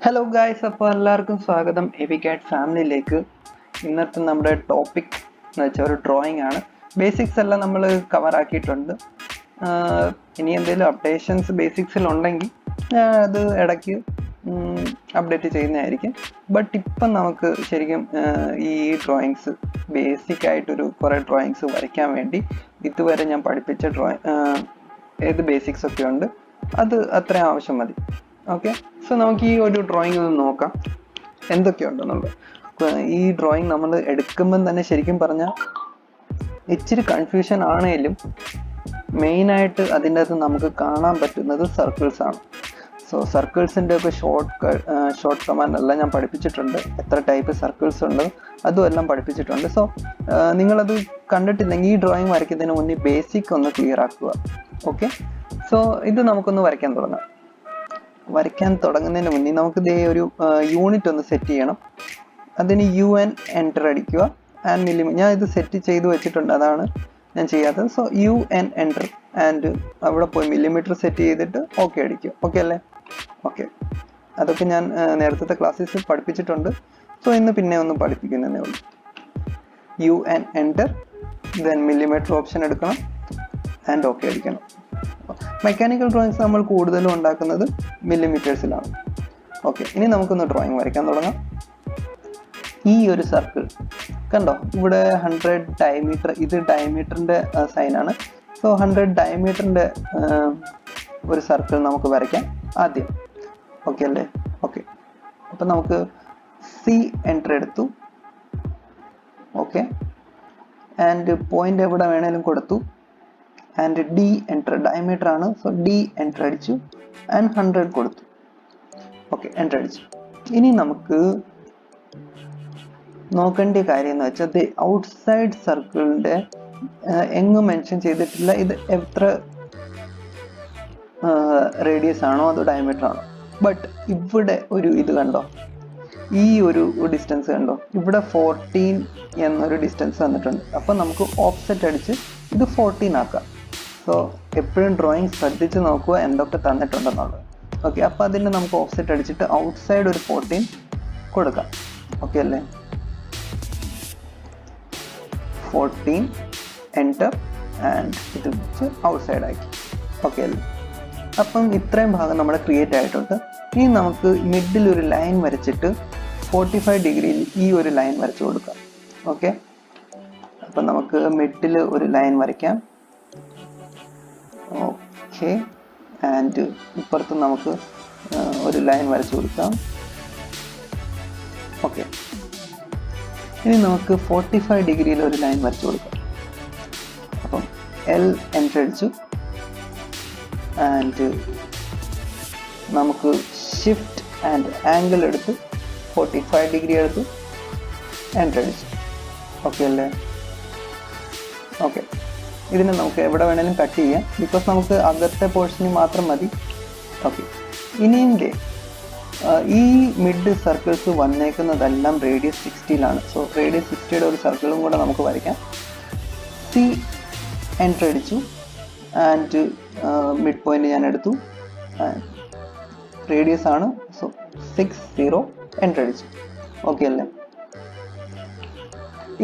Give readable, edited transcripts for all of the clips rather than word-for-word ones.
Hello guys, അപ്പോൾ എല്ലാവർക്കും സ്വാഗതം എവികാറ്റ് ഫാമിലിയിലേക്ക്. ഇന്നത്തെ നമ്മുടെ ടോപ്പിക് എന്ന് വെച്ചാൽ ഒരു ഡ്രോയിങ് ആണ്. ബേസിക്സ് എല്ലാം നമ്മൾ കവർ ആക്കിയിട്ടുണ്ട്. ഇനി എന്തെങ്കിലും അപ്ഡേഷൻസ് ബേസിക്സിൽ ഉണ്ടെങ്കിൽ അത് ഇടയ്ക്ക് അപ്ഡേറ്റ് ചെയ്യുന്നതായിരിക്കും. ബട്ട് ഇപ്പം നമുക്ക് ശരിക്കും ഈ ഡ്രോയിങ്സ് ബേസിക്കായിട്ടൊരു കുറേ ഡ്രോയിങ്സ് വരയ്ക്കാൻ വേണ്ടി ഇതുവരെ ഞാൻ പഠിപ്പിച്ച ഏത് ബേസിക്സ് ഒക്കെ ഉണ്ട് അത് അത്രയും ആവശ്യം മതി. ഓക്കെ, സോ നമുക്ക് ഈ ഒരു ഡ്രോയിങ് ഒന്ന് നോക്കാം എന്തൊക്കെയുണ്ടെന്നുള്ളത്. ഈ ഡ്രോയിങ് നമ്മൾ എടുക്കുമ്പം തന്നെ ശരിക്കും പറഞ്ഞാൽ ഇച്ചിരി കൺഫ്യൂഷൻ ആണെങ്കിലും മെയിനായിട്ട് അതിൻ്റെ അകത്ത് നമുക്ക് കാണാൻ പറ്റുന്നത് സർക്കിൾസ് ആണ്. സോ സർക്കിൾസിൻ്റെ ഒക്കെ ഷോർട്ട് കമാൻഡ് എല്ലാം ഞാൻ പഠിപ്പിച്ചിട്ടുണ്ട്. എത്ര ടൈപ്പ് സർക്കിൾസ് ഉണ്ട് അതും എല്ലാം പഠിപ്പിച്ചിട്ടുണ്ട്. സോ നിങ്ങളത് കണ്ടിട്ടില്ലെങ്കിൽ ഈ ഡ്രോയിങ് വരയ്ക്കുന്നതിന് മുന്നേ ബേസിക് ഒന്ന് ക്ലിയർ ആക്കുക. ഓക്കെ, സോ ഇത് നമുക്കൊന്ന് വരയ്ക്കാൻ തുടങ്ങാം. വരയ്ക്കാൻ തുടങ്ങുന്നതിന് മുന്നേ നമുക്ക് ഇതേ ഒരു യൂണിറ്റ് ഒന്ന് സെറ്റ് ചെയ്യണം. അതിന് UN എൻ്റർ അടിക്കുക. ആൻഡ് ഞാൻ ഇത് സെറ്റ് ചെയ്ത് വെച്ചിട്ടുണ്ട്, അതാണ് ഞാൻ ചെയ്യാത്തത്. സോ UN എൻ്റർ ആൻഡ് അവിടെ പോയി മില്ലിമീറ്റർ സെറ്റ് ചെയ്തിട്ട് ഓക്കെ അടിക്കുക. ഓക്കെ അല്ലേ? ഓക്കെ, അതൊക്കെ ഞാൻ നേരത്തെ ക്ലാസ്സിൽ പഠിപ്പിച്ചിട്ടുണ്ട്. സോ ഇന്ന് പിന്നെ ഒന്ന് പഠിപ്പിക്കുന്നതേ ഉള്ളൂ. UN enter, then millimetre option എടുക്കണം ആൻഡ് ഓക്കെ അടിക്കണം. മെക്കാനിക്കൽ ഡ്രോയിങ്സ് നമ്മൾ കൂടുതലും ഉണ്ടാക്കുന്നത് മില്ലിമീറ്റേഴ്സിലാണ്. ഓക്കെ, ഇനി നമുക്കൊന്ന് ഡ്രോയിങ് വരയ്ക്കാൻ തുടങ്ങാം. ഈ ഒരു സർക്കിൾ കണ്ടോ, ഇവിടെ 100 ഡയമീറ്റർ, ഇത് ഡയമീറ്ററിൻ്റെ സൈനാണ്. സോ 100 ഡയമീറ്ററിൻ്റെ ഒരു സർക്കിൾ നമുക്ക് വരയ്ക്കാം ആദ്യം. ഓക്കെ അല്ലേ? ഓക്കെ, അപ്പം നമുക്ക് C എൻ്റർ എടുത്തു. ഓക്കെ, ആൻഡ് പോയിന്റ് എവിടെ വേണേലും കൊടുത്തു. ആൻഡ് D എൻ്റർ, ഡയമീറ്റർ ആണ്. സോ D എൻ്റർ അടിച്ചു ആൻഡ് 100 കൊടുത്തു. ഓക്കെ, എൻ്റർ അടിച്ചു. ഇനി നമുക്ക് നോക്കേണ്ട കാര്യം എന്ന് വെച്ചാൽ ഔട്ട്സൈഡ് സർക്കിളിൻ്റെ എങ്ങും മെൻഷൻ ചെയ്തിട്ടില്ല ഇത് എത്ര റേഡിയസ് ആണോ അതോ ഡയമീറ്റർ ആണോ. ബട്ട് ഇവിടെ ഒരു ഇത് കണ്ടോ, ഈ ഒരു ഡിസ്റ്റൻസ് കണ്ടോ, ഇവിടെ 14 എന്നൊരു ഡിസ്റ്റൻസ് വന്നിട്ടുണ്ട്. അപ്പം നമുക്ക് ഓഫ്സെറ്റ് അടിച്ച് ഇത് 14 ആക്കാം. സോ എപ്പോഴും ഡ്രോയിങ് ശ്രദ്ധിച്ച് നോക്കുക എന്തൊക്കെ തന്നിട്ടുണ്ടെന്നുള്ളത്. ഓക്കെ, അപ്പോൾ അതിന് നമുക്ക് ഓഫ്സെറ്റ് അടിച്ചിട്ട് ഔട്ട്സൈഡ് ഒരു 14 കൊടുക്കാം. ഓക്കെ അല്ലേ? 14 എൻ്റർ ആൻഡ് ഇത് വെച്ച് ഔട്ട്സൈഡ് ആക്കി. ഓക്കെ അല്ലേ? അപ്പം ഇത്രയും ഭാഗം നമ്മുടെ ക്രിയേറ്റ് ആയിട്ടുണ്ട്. ഇനി നമുക്ക് മിഡിൽ ഒരു ലൈൻ വരച്ചിട്ട് 45 ഡിഗ്രിയിൽ ഈ ഒരു ലൈൻ വരച്ചു കൊടുക്കാം. ഓക്കെ, അപ്പം നമുക്ക് മിഡിൽ ഒരു ലൈൻ വരയ്ക്കാം. ഓക്കെ, ആൻഡ് ഇപ്പുറത്ത് നമുക്ക് ഒരു ലൈൻ വരച്ചു കൊടുക്കാം. ഓക്കെ, ഇനി നമുക്ക് 45 ഡിഗ്രിയിൽ ഒരു ലൈൻ വരച്ചു കൊടുക്കാം. അപ്പം L എൻ്റർ അടിച്ചു ആൻഡ് നമുക്ക് ഷിഫ്റ്റ് ആൻഡ് ആംഗിൾ എടുത്ത് 45 ഡിഗ്രി എടുത്ത് എൻ്റർ അടിച്ചു. ഓക്കെ അല്ലേ? ഓക്കെ, ഇതിനെ നമുക്ക് എവിടെ വേണേലും കട്ട് ചെയ്യാം, ബിക്കോസ് നമുക്ക് അകത്തെ പോർഷന് മാത്രം മതി. ഓക്കെ, ഇനിൻ്റെ ഈ മിഡ് സർക്കിൾസ് വന്നേക്കുന്നതെല്ലാം റേഡിയസ് 60ലാണ്. സോ റേഡിയസ് 60യുടെ ഒരു സർക്കിളും കൂടെ നമുക്ക് വരയ്ക്കാം. C എൻ്റർ അടിച്ചു ആൻഡ് മിഡ് പോയിന്റ് ഞാൻ എടുത്തു. റേഡിയസ് ആണ്, സോ 60 എൻ്റർ അടിച്ചു. ഓക്കെ അല്ലേ?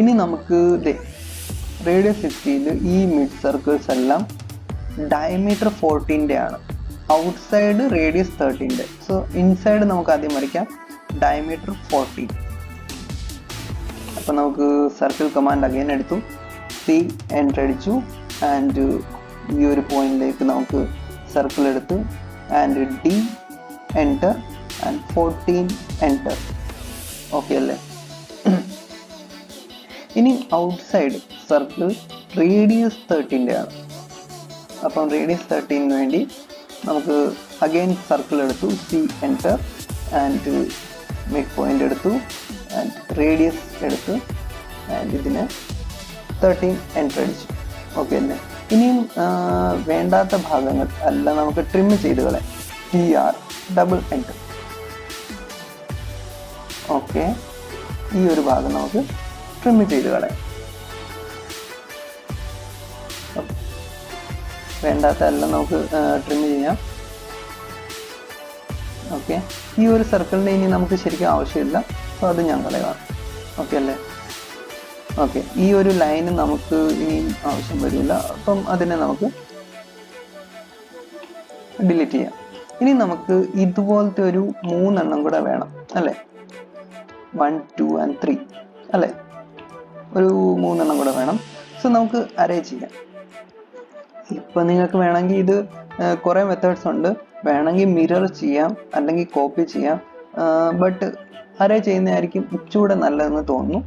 ഇനി നമുക്ക് റേഡിയസ് 60യിൽ ഈ മിഡ് സർക്കിൾസ് എല്ലാം ഡയമീറ്റർ 14 ആണ്, ഔട്ട്സൈഡ് റേഡിയസ് 13. സോ ഇൻസൈഡ് നമുക്ക് ആദ്യം വരയ്ക്കാം ഡയമീറ്റർ 14. അപ്പം നമുക്ക് സർക്കിൾ കമാൻഡ് അഗൈൻ എടുത്തു. C എൻ്റർ അടിച്ചു ആൻഡ് ഈ ഒരു പോയിന്റിലേക്ക് നമുക്ക് സർക്കിൾ എടുത്തു and D enter and 14 enter. Okay അല്ലേ? ഇനി ഔട്ട്സൈഡ് സർക്കിൾ റേഡിയസ് 13 ആണ്. അപ്പം റേഡിയസ് 13 വേണ്ടി നമുക്ക് അഗെയിൻ സർക്കിൾ എടുത്തു. C enter and mid point എടുത്തു ആൻഡ് റേഡിയസ് എടുത്ത് ആൻഡ് ഇതിന് 13 എൻ്റർ അടിച്ചു. ഓക്കെ അല്ലേ? ഇനിയും വേണ്ടാത്ത ഭാഗങ്ങൾ എല്ലാം നമുക്ക് ട്രിം ചെയ്ത് കളയാം. TR double enter. ഓക്കെ, ഈ ഒരു ഭാഗം നമുക്ക് ട്രിം ചെയ്ത് കളയാം. വേണ്ടാത്ത എല്ലാം നമുക്ക് ട്രിം ചെയ്യാം. ഓക്കെ, ഈ ഒരു സർക്കിളിൻ്റെ ഇനി നമുക്ക് ശരിക്കും ആവശ്യമില്ല, അപ്പോൾ അത് ഞാൻ കളയാം. ഓക്കെ അല്ലേ? ഓക്കെ, ഈ ഒരു ലൈന് നമുക്ക് ഇനി ആവശ്യം വരില്ല, അപ്പം അതിനെ നമുക്ക് ഡിലീറ്റ് ചെയ്യാം. ഇനി നമുക്ക് ഇതുപോലത്തെ ഒരു 3 എണ്ണം കൂടെ വേണം അല്ലേ? 1, 2 and 3 അല്ലേ? ഒരു 3 എണ്ണം കൂടെ വേണം. സോ നമുക്ക് അറേ ചെയ്യാം. ഇപ്പം നിങ്ങൾക്ക് വേണമെങ്കിൽ ഇത് കുറേ മെത്തേഡ്സ് ഉണ്ട്. വേണമെങ്കിൽ മിറർ ചെയ്യാം, അല്ലെങ്കിൽ കോപ്പി ചെയ്യാം. ബട്ട് അറേ ചെയ്യുന്നതായിരിക്കും ഇച്ചിരൂടെ നല്ലതെന്ന് തോന്നുന്നു.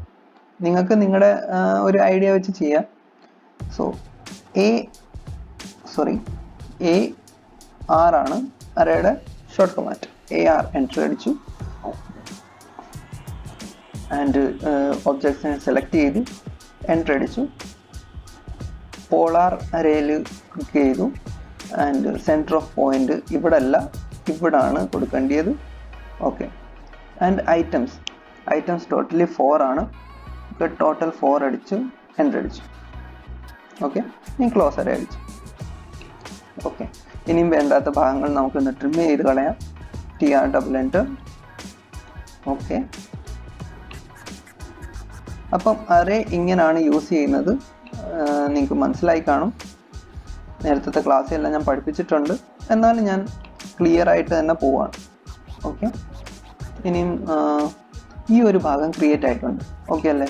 നിങ്ങൾക്ക് നിങ്ങളുടെ ഒരു ഐഡിയ വെച്ച് ചെയ്യാം. സോ AR ആണ് അറേയുടെ ഷോർട്ട് കമാൻഡ്. AR എൻ്റർ അടിച്ചു ആൻഡ് ഒബ്ജക്ട്സിനെ സെലക്ട് ചെയ്ത് എൻ്റർ അടിച്ചു. പോളാർ അറേയിൽ ക്ലിക്ക് ചെയ്തു ആൻഡ് സെൻറ്റർ ഓഫ് പോയിന്റ് ഇവിടെ അല്ല, ഇവിടാണ് കൊടുക്കേണ്ടത്. ഓക്കെ, ആൻഡ് ഐറ്റംസ് ടോട്ടലി 4 ആണ്. ടോട്ടൽ 4 അടിച്ചു, എൻ്റർ അടിച്ചു. ഓക്കെ, ഇനി ക്ലോസ് അറേ അടിച്ചു. ഓക്കെ, ഇനിയും വേണ്ടാത്ത ഭാഗങ്ങൾ നമുക്കൊന്ന് ട്രിം ചെയ്ത് കളയാം. TR double enter. ഓക്കെ, അപ്പം അറേ ഇങ്ങനെയാണ് യൂസ് ചെയ്യുന്നത്. നിങ്ങൾക്ക് മനസ്സിലായി കാണും. നേരത്തെ ക്ലാസ്സിലെല്ലാം ഞാൻ പഠിപ്പിച്ചിട്ടുണ്ട്, എന്നാലും ഞാൻ ക്ലിയർ ആയിട്ട് തന്നെ പോവാണ്. ഓക്കെ, ഇനിയും ഈ ഒരു ഭാഗം ക്രിയേറ്റ് ആയിട്ടുണ്ട്. ഓക്കെ അല്ലേ?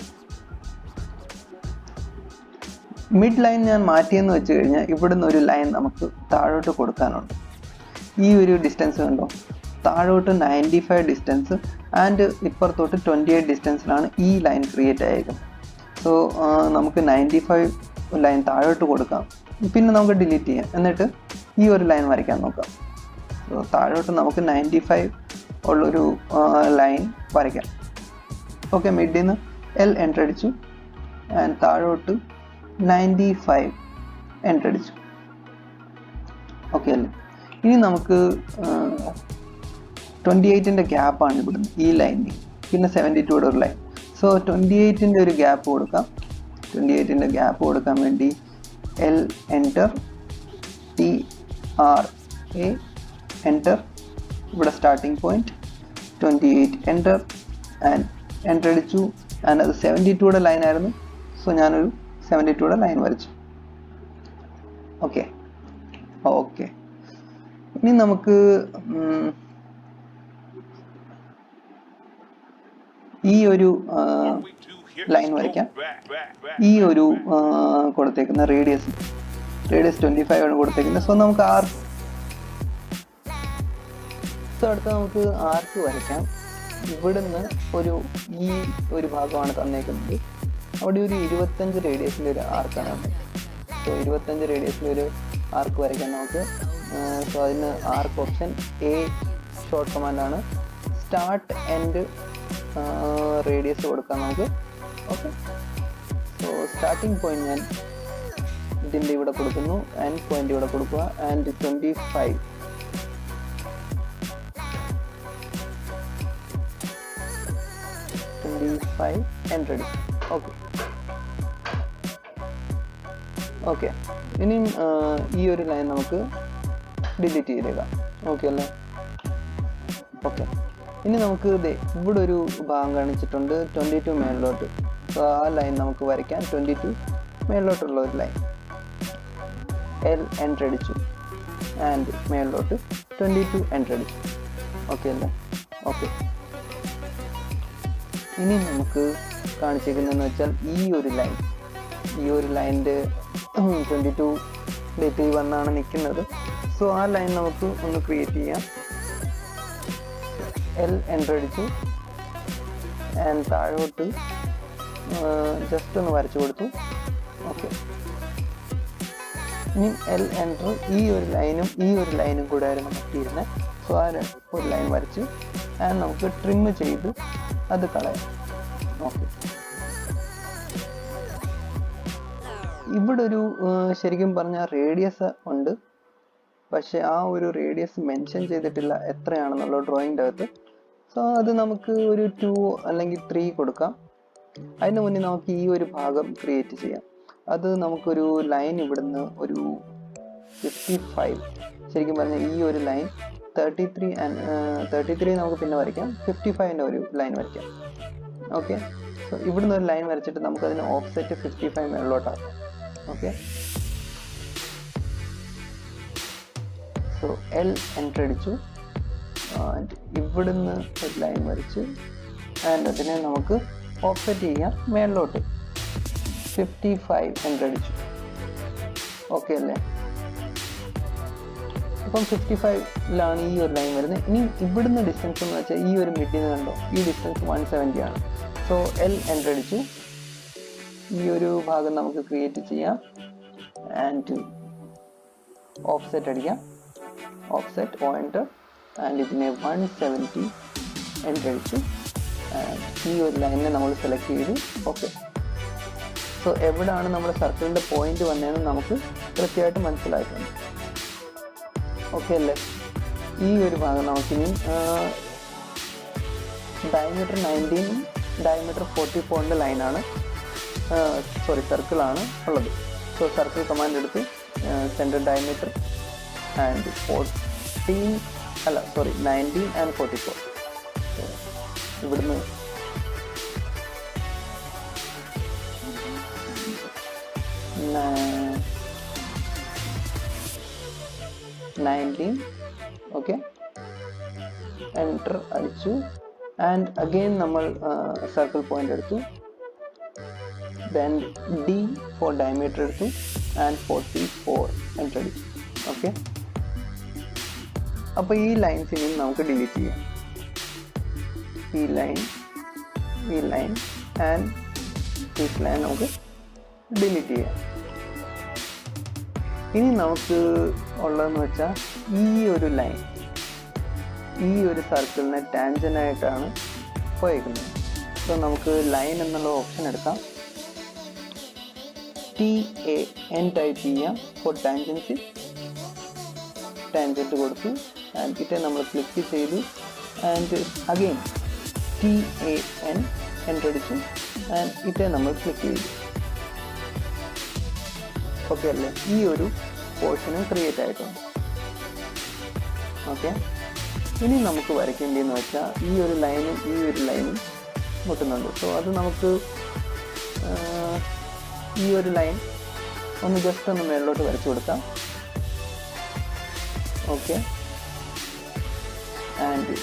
മിഡ് ലൈൻ ഞാൻ മാറ്റിയെന്ന് വെച്ച് കഴിഞ്ഞാൽ ഇവിടുന്ന് ഒരു ലൈൻ നമുക്ക് താഴോട്ട് കൊടുക്കാനുണ്ട്. ഈ ഒരു ഡിസ്റ്റൻസ് കണ്ടോ, താഴോട്ട് 95 ഡിസ്റ്റൻസ് ആൻഡ് ഇപ്പുറത്തോട്ട് 28 ഡിസ്റ്റൻസിലാണ് ഈ ലൈൻ ക്രിയേറ്റ് ആയിരിക്കുന്നത്. സോ നമുക്ക് 95 ലൈൻ താഴോട്ട് കൊടുക്കാം, പിന്നെ നമുക്ക് ഡിലീറ്റ് ചെയ്യാം, എന്നിട്ട് ഈ ഒരു ലൈൻ വരയ്ക്കാൻ നോക്കാം. സോ താഴോട്ട് നമുക്ക് 95 ഉള്ളൊരു ലൈൻ വരയ്ക്കാം. ഓക്കെ, മിഡിൽ നിന്ന് L എൻ്റർ അടിച്ചു ആൻഡ് താഴോട്ട് 95 എൻ്റർ അടിച്ചു. ഓക്കെ അല്ലേ? ഇനി നമുക്ക് 28ൻ്റെ ഗ്യാപ്പാണ് ഇവിടുന്ന് ഈ ലൈനിൽ, പിന്നെ 72 ഒരു ലൈൻ. സോ 28ൻ്റെ ഒരു ഗ്യാപ്പ് കൊടുക്കാം. 28ൻ്റെ ഗ്യാപ്പ് കൊടുക്കാൻ വേണ്ടി L എൻ്റർ, TR എൻ്റർ, ഇവിടെ starting point 28 enter and enter അടിച്ചു. ആൻഡ് അത് 72യുടെ ലൈൻ ആയിരുന്നു. സോ ഞാനൊരു 72യുടെ ലൈൻ വരച്ചു. ഓക്കെ, ഇനി നമുക്ക് ഈ ഒരു ലൈൻ വരയ്ക്കാം. ഈ ഒരു കൊടുത്തേക്കുന്ന റേഡിയസ് 25 ആണ് കൊടുത്തേക്കുന്നത്. സോ നമുക്ക് അടുത്ത് നമുക്ക് ആർക്ക് വരയ്ക്കാം. ഇവിടുന്ന് ഈ ഒരു ഭാഗമാണ് തന്നേക്കുന്നത്. അവിടെ ഒരു 25 റേഡിയസിൻ്റെ ഒരു ആർക്കാണ് ഉണ്ട്. സോ 25 റേഡിയസിൻ്റെ ഒരു ആർക്ക് വരയ്ക്കാം നമുക്ക്. സോ അതിന് ആർക്ക് ഓപ്ഷൻ A ഷോർട്ട് കമാൻഡാണ്. സ്റ്റാർട്ട് എൻഡ് റേഡിയസ് കൊടുക്കാം നമുക്ക്. ഓക്കെ, സോ സ്റ്റാർട്ടിംഗ് പോയിന്റ് ഞാൻ ഇതിൻ്റെ ഇവിടെ കൊടുക്കുന്നു, എൻഡ് പോയിന്റ് ഇവിടെ കൊടുക്കുക ആൻഡ് 25 എൻ്റർ അടിക്കും. ഓക്കെ, ഇനിയും ഈ ഒരു ലൈൻ നമുക്ക് ഡിലീറ്റ് ചെയ്തേക്കാം. ഓക്കെ അല്ലേ? ഓക്കെ, ഇനി നമുക്ക് ഇവിടെ ഒരു ഭാഗം കാണിച്ചിട്ടുണ്ട് 22 മേളിലോട്ട്. സോ ആ ലൈൻ നമുക്ക് വരയ്ക്കാം. 22 മേളിലോട്ടുള്ള ഒരു ലൈൻ. L എൻ്റർ അടിച്ചു ആൻഡ് മേളിലോട്ട് 22 എൻ്റർ അടിച്ചു. ഓക്കെ അല്ലേ? ഓക്കെ, ഇനി നമുക്ക് കാണിച്ചിരിക്കുന്നതെന്ന് വെച്ചാൽ ഈ ഒരു ലൈനിൻ്റെ 22 ഡേറ്റിൽ വന്നാണ് നിൽക്കുന്നത്. സോ ആ ലൈൻ നമുക്ക് ഒന്ന് ക്രിയേറ്റ് ചെയ്യാം. L എൻ്റർ അടിച്ചു ആൻഡ് താഴോട്ട് ജസ്റ്റ് ഒന്ന് വരച്ചു കൊടുത്തു. ഓക്കെ, ഇനി L എൻ്റർ, ഈ ഒരു ലൈനും കൂടെ ആയിരുന്നു പറ്റിയിരുന്നത്. സോ ആ ഒരു ലൈൻ വരച്ച് ആൻഡ് നമുക്ക് ട്രിം ചെയ്ത് അത് കളയാം. ഓക്കെ, ഇവിടെ ഒരു ശരിക്കും പറഞ്ഞാൽ റേഡിയസ് ഉണ്ട്, പക്ഷെ ആ ഒരു റേഡിയസ് മെൻഷൻ ചെയ്തിട്ടില്ല എത്രയാണെന്നുള്ള ഡ്രോയിങ്ങിൻ്റെ അകത്ത്. സോ അത് നമുക്ക് ഒരു 2 അല്ലെങ്കിൽ 3 കൊടുക്കാം. അതിന് മുന്നേ നമുക്ക് ഈ ഒരു ഭാഗം ക്രിയേറ്റ് ചെയ്യാം. അത് നമുക്കൊരു ലൈൻ ഇവിടുന്ന് ഒരു 55, ശരിക്കും പറഞ്ഞാൽ ഈ ഒരു ലൈൻ 33 നമുക്ക് പിന്നെ വരയ്ക്കാം. 55ൻ്റെ ഒരു ലൈൻ വരയ്ക്കാം. ഓക്കെ, സോ ഇവിടുന്ന് ഒരു ലൈൻ വരച്ചിട്ട് നമുക്കതിന് ഓഫ്സെറ്റ് 55 മേളിലോട്ടാക്കാം. ഓക്കെ, സോ എൽ എൻ്റർ അടിച്ചു. ഇവിടുന്ന് ഒരു ലൈൻ വരച്ച് അതിനെ നമുക്ക് ഓഫ്സെറ്റ് ചെയ്യാം മേളിലോട്ട്. 55 എൻ്റർ അടിച്ചു. ഓക്കെ അല്ലേ? അപ്പം 55ലാണ് ഈ ഒരു ലൈൻ വരുന്നത്. ഇനി ഇവിടുന്ന് ഡിസ്റ്റൻസ് എന്ന് വെച്ചാൽ ഈ ഒരു മിഡിൽ നിന്ന് കണ്ടോ, ഈ ഡിസ്റ്റൻസ് 170 ആണ്. സോ എൽ എൻ്റർ അടിച്ചു. ഈ ഒരു ഭാഗം നമുക്ക് ക്രിയേറ്റ് ചെയ്യാം ആൻഡ് ഓഫ്സെറ്റ് അടിക്കാം. ഓഫ്സെറ്റ് എൻ്റർ ആൻഡ് ഇതിനെ 170 എൻ്റർ അടിച്ചു. ഈ ഒരു ലൈനിനെ നമ്മൾ സെലക്ട് ചെയ്തു. ഓക്കെ, സോ എവിടെയാണ് നമ്മുടെ സർക്കിളിൻ്റെ പോയിന്റ് വന്നതെന്ന് നമുക്ക് കൃത്യമായിട്ട് മനസ്സിലായിട്ടുണ്ട്. ഓക്കെ അല്ലേ? ഈ ഒരു ഭാഗം നമുക്കിനി ഡയമീറ്റർ 19 ഡയമീറ്റർ 44ൻ്റെ ലൈനാണ്, സർക്കിളാണ് ഉള്ളത്. സോ സർക്കിൾ കമാൻഡ് എടുത്ത് സെൻറ്റർ ഡയമീറ്റർ ആൻഡ് 19 ആൻഡ് 44. ഇവിടുന്ന് 19. ഓക്കെ, എൻ്റർ അടിച്ചു ആൻഡ് അഗെയിൻ നമ്മൾ സർക്കിൾ പോയിന്റ് എടുത്തു. ദെൻ D ഫോർ ഡയമീറ്റർ എടുത്തു ആൻഡ് 44 എൻ്റർ അടിച്ചു. ഓക്കെ, അപ്പോൾ ഈ ലൈൻസിനെയും നമുക്ക് ഡിലീറ്റ് ചെയ്യാം. ഈ ലൈൻ ആൻഡ് ദിസ് ലൈൻ നമുക്ക് ഡിലീറ്റ് ചെയ്യാം. ഇനി നമുക്ക് ഉള്ളതെന്ന് വെച്ചാൽ ഈ ഒരു ലൈൻ ഈ ഒരു സർക്കിളിനെ ടാൻജൻ്റായിട്ടാണ് പോയേക്കുന്നത്. സോ നമുക്ക് ലൈൻ എന്നുള്ള ഓപ്ഷൻ എടുക്കാം. TAN ടൈപ്പ് ചെയ്യാം ഫോർ ടാൻജൻസി. ടാൻജൻറ്റ് കൊടുത്തു ആൻഡ് ഇറ്റേ നമ്മൾ ക്ലിക്ക് ചെയ്തു ആൻഡ് അഗെയിൻ TAN എൻ്റർ അടിച്ചു ആൻഡ് ഇറ്റേ നമ്മൾ ക്ലിക്ക് ചെയ്തു. ഓക്കെ അല്ലേ? ഈ ഒരു പോർഷനും ക്രിയേറ്റ് ആയിട്ടുണ്ട്. ഓക്കെ, ഇനി നമുക്ക് വരയ്ക്കേണ്ടതെന്ന് വെച്ചാൽ ഈ ഒരു ലൈനും മുട്ടുന്നുണ്ട്. സോ അത് നമുക്ക് ഈ ഒരു ലൈൻ ജസ്റ്റ് ഒന്ന് മേളിലോട്ട് വരച്ചു കൊടുക്കാം. ഓക്കെ, ആൻഡ്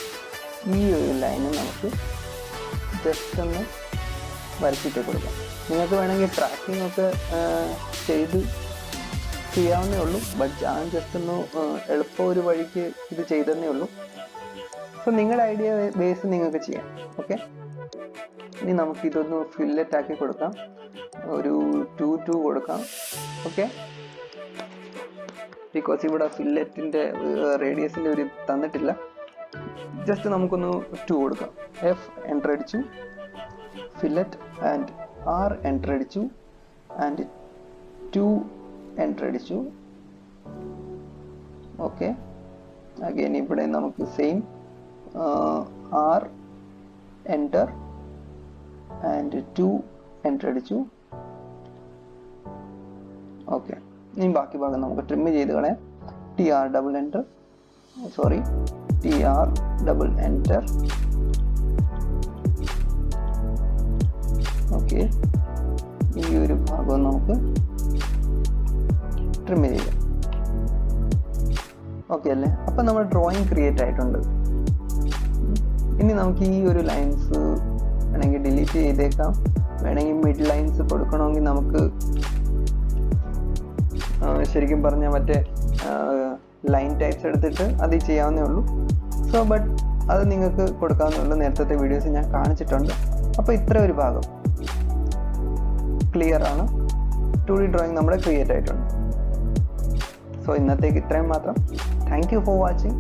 ഈ ഒരു ലൈന് നമുക്ക് ജസ്റ്റ് ഒന്ന് വരച്ചിട്ട് കൊടുക്കാം. നിങ്ങൾക്ക് വേണമെങ്കിൽ ട്രാക്കിംഗ് ഒക്കെ ചെയ്യാവുന്നേ ഉള്ളൂ. ബട്ട് ഞാൻ ജസ്റ്റ് ഒന്ന് എളുപ്പം ഒരു വഴിക്ക് ഇത് ചെയ്തതന്നേ ഉള്ളൂ. സോ നിങ്ങളുടെ ഐഡിയ ബേസ് നിങ്ങൾക്ക് ചെയ്യാം. ഓക്കെ, ഇനി നമുക്കിതൊന്ന് ഫില്ലറ്റ് ആക്കി കൊടുക്കാം. ഒരു 2 കൊടുക്കാം. ഓക്കെ, ബിക്കോസ് ഇവിടെ ഫില്ലറ്റിൻ്റെ റേഡിയസിൻ്റെ ഒരു തന്നിട്ടില്ല. ജസ്റ്റ് നമുക്കൊന്ന് 2 കൊടുക്കാം. F എൻ്റർ അടിച്ചു, ഫില്ലറ്റ് ആൻഡ് R എൻ്റർ അടിച്ചു ആൻഡ് 2 എൻ്റർ അടിച്ചു. ഓക്കെ, അഗൈൻ ഇവിടെ നമുക്ക് same R enter and 2 enter അടിച്ചു. ഓക്കെ, ഇനി ബാക്കി ഭാഗം നമുക്ക് ട്രിം ചെയ്ത് കളയാം. TR double enter. ഓക്കെ, ഈ ഒരു ഭാഗം നമുക്ക് ട്രിം ചെയ്യാം. ഓക്കെ അല്ലേ? അപ്പം നമ്മൾ ഡ്രോയിങ് ക്രിയേറ്റ് ആയിട്ടുണ്ട്. ഇനി നമുക്ക് ഈ ഒരു ലൈൻസ് വേണമെങ്കിൽ ഡിലീറ്റ് ചെയ്തേക്കാം. വേണമെങ്കിൽ മിഡ് ലൈൻസ് കൊടുക്കണമെങ്കിൽ നമുക്ക് ശരിക്കും പറഞ്ഞാൽ മറ്റേ ലൈൻ ടൈപ്സ് എടുത്തിട്ട് അത് ചെയ്യാവുന്നേ ഉള്ളൂ. സോ ബട്ട് അത് നിങ്ങൾക്ക് കൊടുക്കാവുന്നേ ഉള്ളൂ. നേരത്തെ വീഡിയോസ് ഞാൻ കാണിച്ചിട്ടുണ്ട്. അപ്പോൾ ഇത്ര ഒരു ഭാഗം ക്ലിയർ ആണ്. 2D ഡ്രോയിങ് നമ്മുടെ ക്രിയേറ്റ് ആയിട്ടുണ്ട്. സോ ഇന്നത്തേക്ക് ഇത്രയും മാത്രം. Thank you for watching.